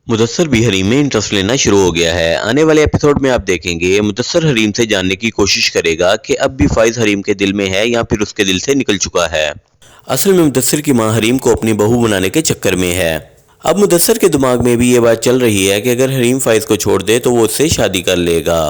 मुदस्सर भी हरीम में इंटरेस्ट लेना शुरू हो गया है। आने वाले एपिसोड में आप देखेंगे मुदस्सर हरीम से जानने की कोशिश करेगा कि अब भी फाइज हरीम के दिल में है या फिर उसके दिल से निकल चुका है। असल में मुदस्सर की मां हरीम को अपनी बहू बनाने के चक्कर में है। अब मुदस्सर के दिमाग में भी ये बात चल रही है कि अगर हरीम फाइज को छोड़ दे तो वो उससे शादी कर लेगा।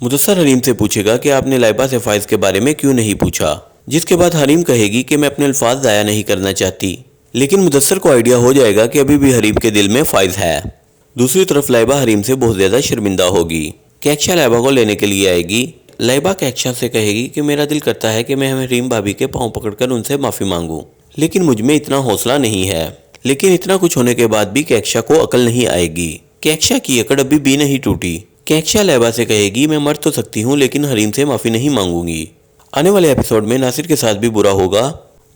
मुदस्सर हरीम से पूछेगा कि आपने लाइबा से फाइज के बारे में क्यों नहीं पूछा, जिसके बाद हरीम कहेगी कि मैं अपने अल्फाज ज़ाया नहीं करना चाहती। लेकिन मुदस्सर को आइडिया हो जाएगा कि अभी भी हरीम के दिल में फाइज है। दूसरी तरफ लाइबा हरीम से बहुत ज़्यादा शर्मिंदा होगी। कैक्शा लाइबा को लेने के लिए आएगी। लाइबा कैक्शा से कहेगी कि मेरा दिल करता है कि मैं हरीम भाभी के पाँव पकड़कर उनसे माफ़ी मांगूं, लेकिन मुझ में इतना हौसला नहीं है। लेकिन इतना कुछ होने के बाद भी कैक्शा को अकल नहीं आएगी। कैक्शा की अकड़ अभी भी नहीं टूटी। कैक्शा लाइबा से कहेगी मैं मर तो सकती हूँ लेकिन हरीम से माफ़ी नहीं मांगूंगी। आने वाले एपिसोड में नासिर के साथ भी बुरा होगा।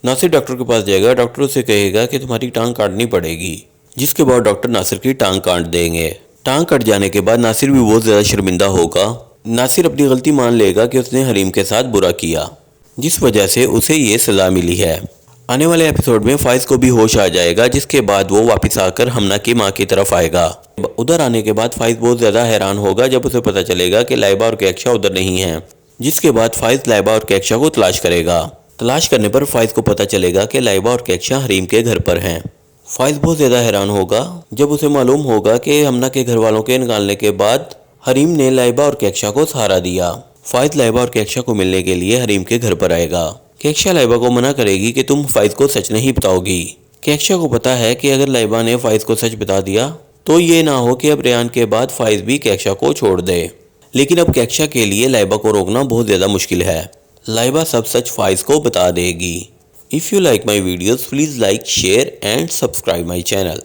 नासिर डॉक्टर के पास जाएगा। डॉक्टर उससे कहेगा कि तुम्हारी टांग काटनी पड़ेगी, जिसके बाद डॉक्टर नासिर की टांग काट देंगे। टांग कट जाने के बाद नासिर भी बहुत ज़्यादा शर्मिंदा होगा। नासिर अपनी गलती मान लेगा कि उसने हरीम के साथ बुरा किया, जिस वजह से उसे ये सज़ा मिली है। आने वाले एपिसोड में फाइज को भी होश आ जाएगा, जिसके बाद वो वापस आकर हमना की माँ की तरफ आएगा। उधर आने के बाद फाइज बहुत ज़्यादा हैरान होगा जब उसे पता चलेगा कि लाइबा और कैक्शा उधर नहीं हैं। जिसके बाद फाइज लाइबा और कैक्शा को तलाश करेगा। तलाश करने पर फाइज को पता चलेगा कि लाइबा और कैक्शा हरीम के घर पर हैं। फाइज बहुत ज़्यादा हैरान होगा जब उसे मालूम होगा कि हमना के घर वालों के निकालने के बाद हरीम ने लाइबा और कैक्शा को सहारा दिया। फाइज लाइबा और कैक्शा को मिलने के लिए हरीम के घर पर आएगा। कैक्शा लाइबा को मना करेगी कि तुम फाइज को सच नहीं बताओगी। कैक्शा को पता है कि अगर लाइबा ने फाइज को सच बता दिया तो ये ना हो कि अब रेहान के बाद फाइज भी कैक्शा को छोड़ दे। लेकिन अब कैक्शा के लिए लाइबा को रोकना बहुत ज़्यादा मुश्किल है। लाइबा सब सच फाइज को बता देगी। If you like my videos, please like, share and subscribe my channel.